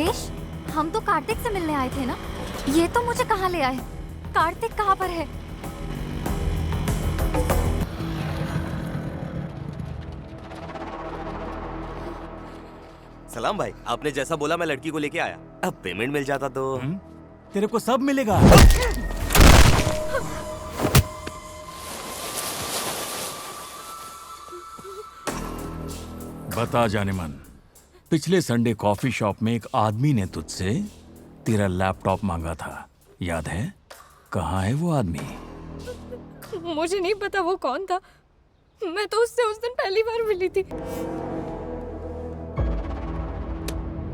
देवेश, हम तो कार्तिक से मिलने आए थे ना। ये तो मुझे कहाँ ले आए? कार्तिक कहाँ पर है? सलाम भाई, आपने जैसा बोला मैं लड़की को लेके आया। अब पेमेंट मिल जाता तो तेरे को सब मिलेगा। बता जाने मन, पिछले संडे कॉफी शॉप में एक आदमी ने तुझसे तेरा लैपटॉप मांगा था, याद है? कहाँ है वो आदमी? मुझे नहीं पता वो कौन था। मैं तो उससे उस दिन पहली बार मिली थी।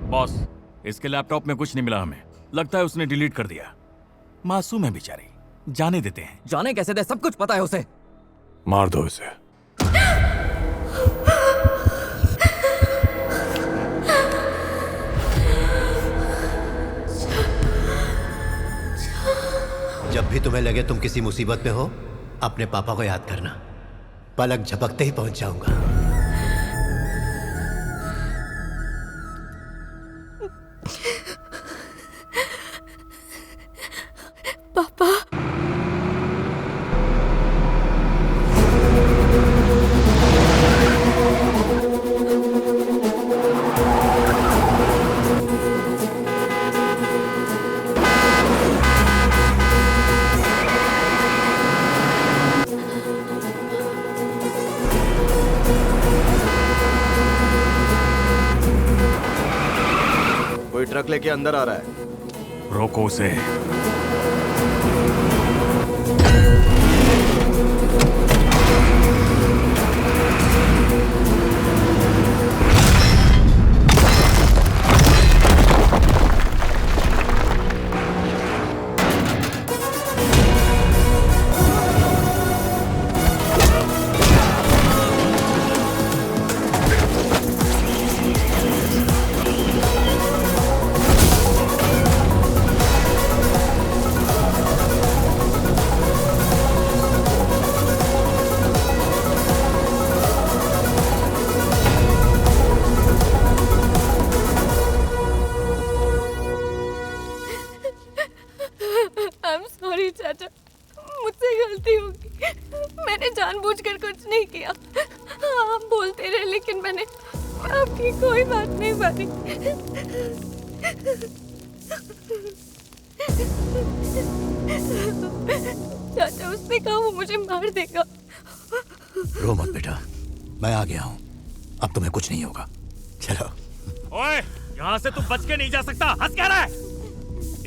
बॉस, इसके लैपटॉप में कुछ नहीं मिला हमें। लगता है उसने डिलीट कर दिया। मासूम है बेचारी, जाने देते हैं। जाने कैसे दे, सब कुछ पता है उसे। मार दो इसे। जब भी तुम्हें लगे तुम किसी मुसीबत में हो, अपने पापा को याद करना। पलक झपकते ही पहुंच जाऊंगा। पापा, कोई ट्रक लेके अंदर आ रहा है। रोको उसे। आई एम सॉरी चाचा, मुझसे गलती होगी। मैंने जानबूझकर कुछ नहीं किया। आप बोलते रहे लेकिन मैंने आपकी कोई बात नहीं मानी। चाचा, उसने कहा वो मुझे मार देगा। रो मत बेटा, मैं आ गया हूँ। अब तुम्हें कुछ नहीं होगा। चलो। ओए, यहाँ से तू बच के नहीं जा सकता। हंस क्या रहा है?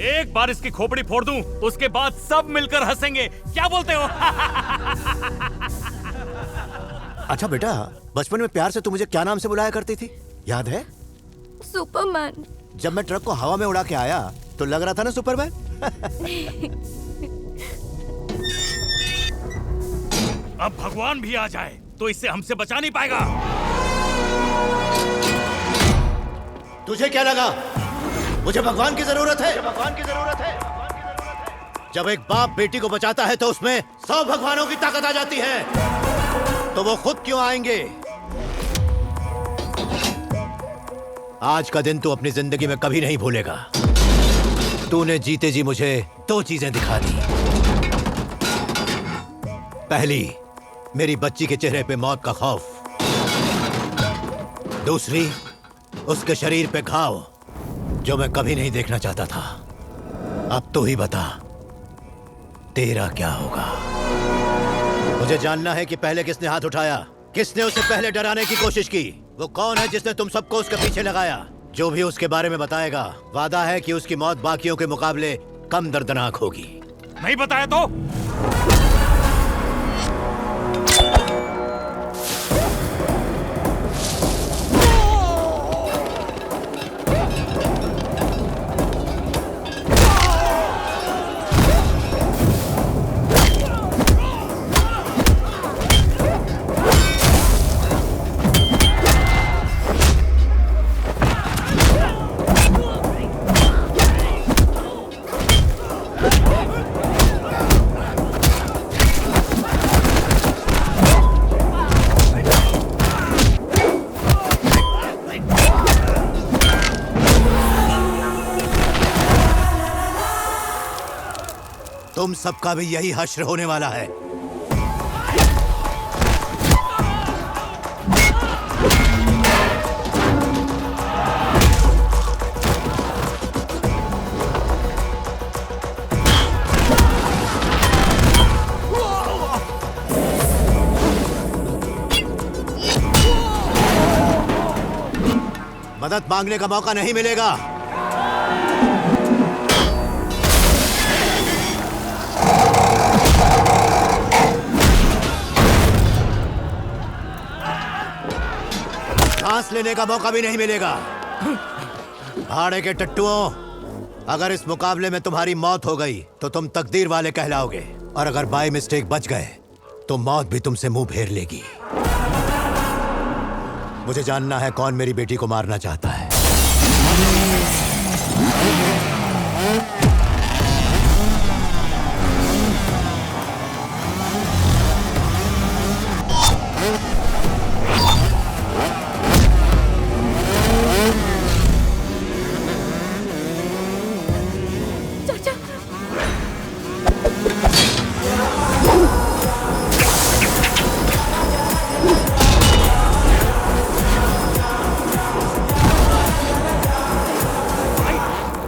एक बार इसकी खोपड़ी फोड़ दूं, उसके बाद सब मिलकर हंसेंगे। क्या बोलते हो? अच्छा बेटा, बचपन में प्यार से तू मुझे क्या नाम से बुलाया करती थी, याद है? सुपरमैन। जब मैं ट्रक को हवा में उड़ा के आया तो लग रहा था ना सुपरमैन। अब भगवान भी आ जाए तो इससे हमसे बचा नहीं पाएगा। तुझे क्या लगा मुझे भगवान की जरूरत है? भगवान की जरूरत है। जब एक बाप बेटी को बचाता है तो उसमें 100 भगवानों की ताकत आ जाती है। तो वो खुद क्यों आएंगे? आज का दिन तू अपनी जिंदगी में कभी नहीं भूलेगा। तूने जीते जी मुझे 2 चीजें दिखा दी। पहली, मेरी बच्ची के चेहरे पे मौत का खौफ। दूसरी, उसके शरीर पे घाव जो मैं कभी नहीं देखना चाहता था। अब तू ही बता, तेरा क्या होगा? मुझे जानना है कि पहले किसने हाथ उठाया, किसने उसे पहले डराने की कोशिश की। वो कौन है जिसने तुम सबको उसके पीछे लगाया? जो भी उसके बारे में बताएगा, वादा है कि उसकी मौत बाकियों के मुकाबले कम दर्दनाक होगी। नहीं बताया तो? तुम सबका भी यही हश्र होने वाला है। मदद मांगने का मौका नहीं मिलेगा। सांस लेने का मौका भी नहीं मिलेगा। भाड़े के टट्टुओं, अगर इस मुकाबले में तुम्हारी मौत हो गई तो तुम तकदीर वाले कहलाओगे, और अगर बाय मिस्टेक बच गए तो मौत भी तुमसे मुंह फेर लेगी। मुझे जानना है कौन मेरी बेटी को मारना चाहता है। चाचा,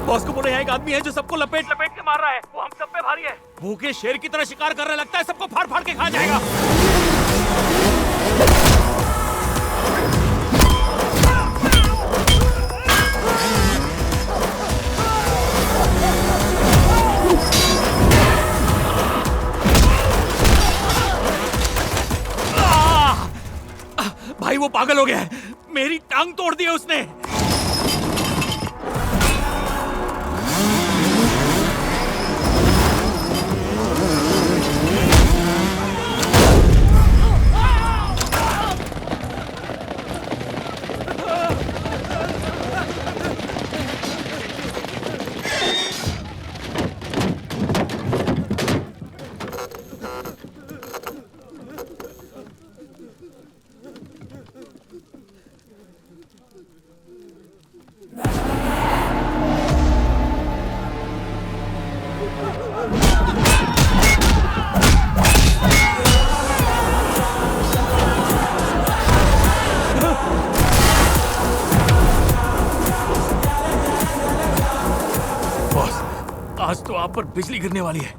बॉस को बोले यहाँ एक आदमी है जो सबको लपेट लपेट के मार रहा है। वो हम सब पे भारी है। भूखे शेर की तरह शिकार करने लगता है, सबको फाड़ फाड़ के खा जाएगा। भाई वो पागल हो गया है, मेरी टांग तोड़ दी है उसने। आज तो आप पर बिजली गिरने वाली है।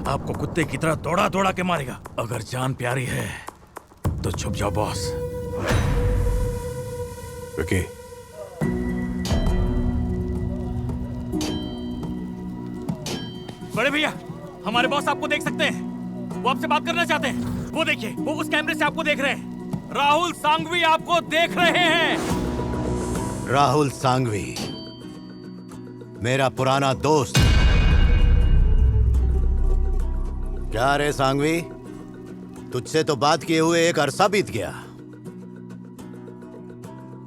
आपको कुत्ते की तरह दौड़ा दौड़ा के मारेगा। अगर जान प्यारी है तो छुप जाओ बॉस। विकी, बड़े भैया, हमारे बॉस आपको देख सकते हैं। वो आपसे बात करना चाहते हैं। वो देखिए, वो उस कैमरे से आपको देख रहे हैं। राहुल सांघवी आपको देख रहे हैं। राहुल सांघवी, मेरा पुराना दोस्त। क्या रे सांघवी, तुझसे तो बात किए हुए एक अरसा बीत गया।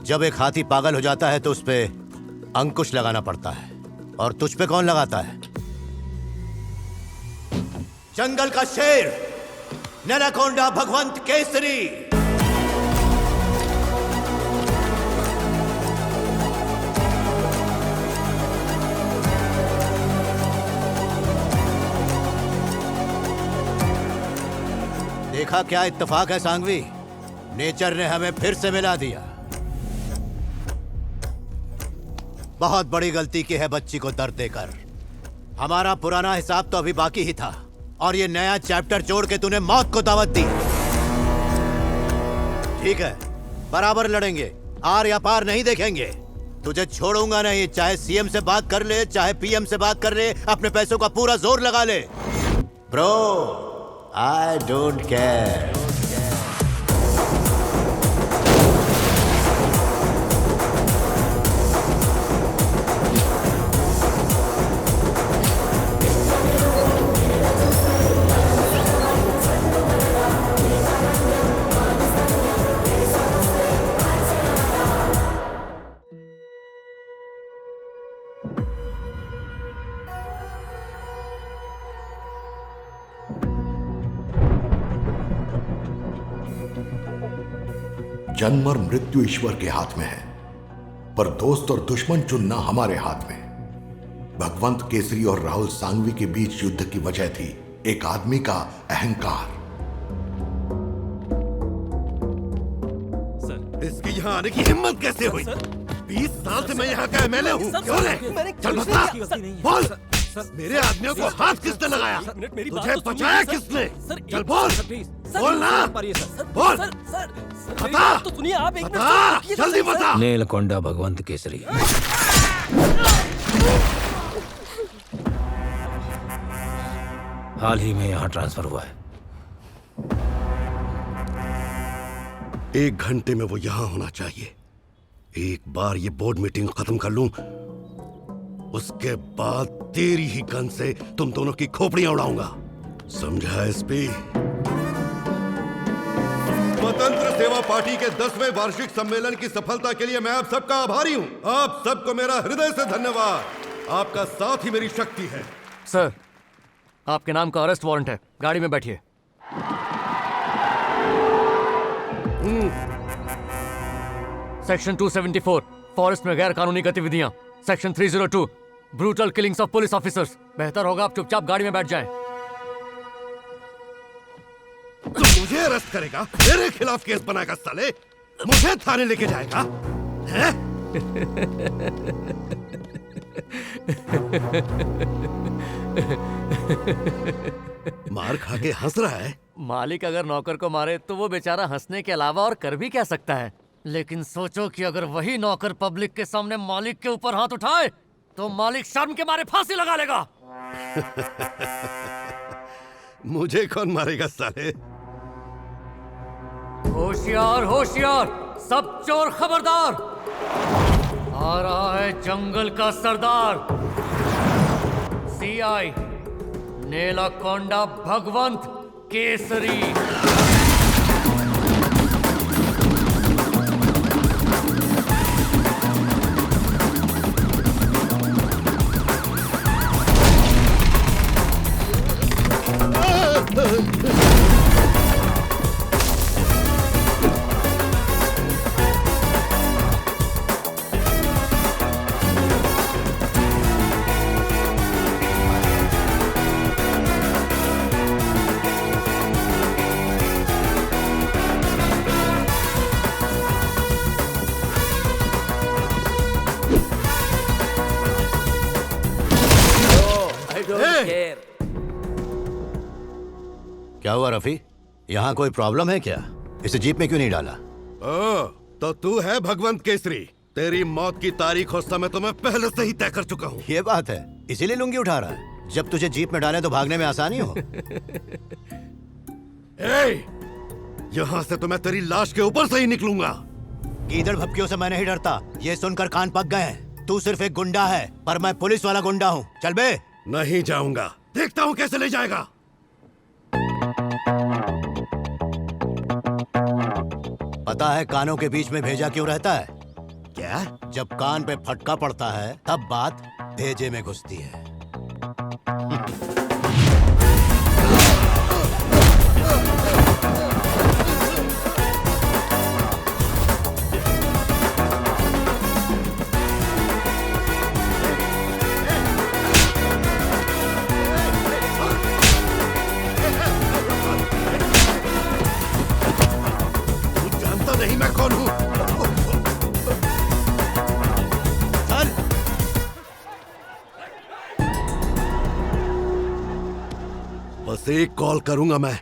जब एक हाथी पागल हो जाता है तो उस पे अंकुश लगाना पड़ता है, और तुझ पे कौन लगाता है? जंगल का शेर, नैनाकोंडा भगवंत केसरी। देखा क्या इत्तेफाक है सांघवी, नेचर ने हमें फिर से मिला दिया। बहुत बड़ी गलती की है बच्ची को दर्द देकर। हमारा पुराना हिसाब तो अभी बाकी ही था, और ये नया चैप्टर जोड़ के तूने मौत को दावत दी। ठीक है, बराबर लड़ेंगे, आर या पार नहीं देखेंगे। तुझे छोड़ूंगा नहीं, चाहे सीएम से बात कर ले, चाहे पीएम से बात कर ले, अपने पैसों का पूरा जोर लगा ले। Bro, I don't care. जन्म और मृत्यु ईश्वर के हाथ में है, पर दोस्त और दुश्मन चुनना हमारे हाथ में। भगवंत केसरी और राहुल सांघवी के बीच युद्ध की वजह थी एक आदमी का अहंकार। इसकी यहाँ आने की हिम्मत कैसे हुई? 20 साल से मैं यहाँ का एमएलए हूँ। क्यों रे? चल बता, बोल। मेरे आदमियों को हाथ किसने लगाया? तुझे बचाया किसने? चल बोल, बोल ना, बोल, बता, बता, जल्दी बता। नीलकोंडा भगवंत केसरी। हाल ही में यहाँ ट्रांसफर हुआ है। 1 घंटे में वो यहाँ होना चाहिए। एक बार ये बोर्ड मीटिंग खत्म कर लूं, उसके बाद तेरी ही गन से तुम दोनों की खोपड़ियां उड़ाऊंगा। समझा एसपी? स्वतंत्र सेवा पार्टी के 10वें वार्षिक सम्मेलन की सफलता के लिए मैं आप सबका आभारी हूं। आप सबको मेरा हृदय से धन्यवाद। आपका साथ ही मेरी शक्ति है। सर, आपके नाम का अरेस्ट वारंट है, गाड़ी में बैठिए। सेक्शन 274 फॉरेस्ट में गैर कानूनी गतिविधियां, section 302 brutal killings of police officers. बेहतर होगा आप चुपचाप गाड़ी में बैठ जाएं। तू मुझे अरेस्ट करेगा, मेरे खिलाफ केस बनाएगा साले, मुझे थाने लेके जाएगा, हैं? मार खा के हंस रहा है। मालिक अगर नौकर को मारे तो वो बेचारा हंसने के अलावा और कर भी क्या सकता है। लेकिन सोचो कि अगर वही नौकर पब्लिक के सामने मालिक के ऊपर हाथ उठाए तो मालिक शर्म के मारे फांसी लगा लेगा। मुझे कौन मारेगा साले? होशियार होशियार, सब चोर खबरदार। आ रहा है जंगल का सरदार, सीआई नीलकोंडा भगवंत केसरी। क्या हुआ रफी? यहाँ कोई प्रॉब्लम है क्या? इसे जीप में क्यों नहीं डाला? तो तू है भगवंत केसरी। तेरी मौत की तारीख और समय तो मैं पहले से ही तय कर चुका हूँ। ये बात है, इसीलिए लुंगी उठा रहा है। जब तुझे जीप में डाले तो भागने में आसानी हो। यहाँ से तो मैं तेरी लाश के ऊपर से ही निकलूंगा। गीदड़ भपकियों से मैं नहीं डरता, ये सुनकर कान पक गए हैं। तू सिर्फ एक गुंडा है, पर मैं पुलिस वाला गुंडा हूँ। चल बे। नहीं जाऊंगा, देखता हूँ कैसे ले जाएगा। पता है कानों के बीच में भेजा क्यों रहता है? क्या? जब कान पे फटका पड़ता है तब बात भेजे में घुसती है। नहीं मैं कौन हूँ? चल। बस एक कॉल करूंगा मैं।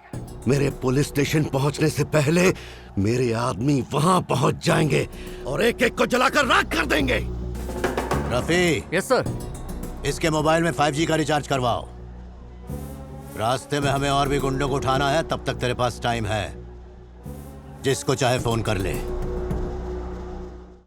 मेरे पुलिस स्टेशन पहुंचने से पहले मेरे आदमी वहां पहुंच जाएंगे और एक एक को जलाकर राख कर देंगे। रफी। Yes sir. इसके मोबाइल में 5G का रिचार्ज करवाओ। रास्ते में हमें और भी गुंडों को उठाना है, तब तक तेरे पास टाइम है। जिसको चाहे फोन कर ले।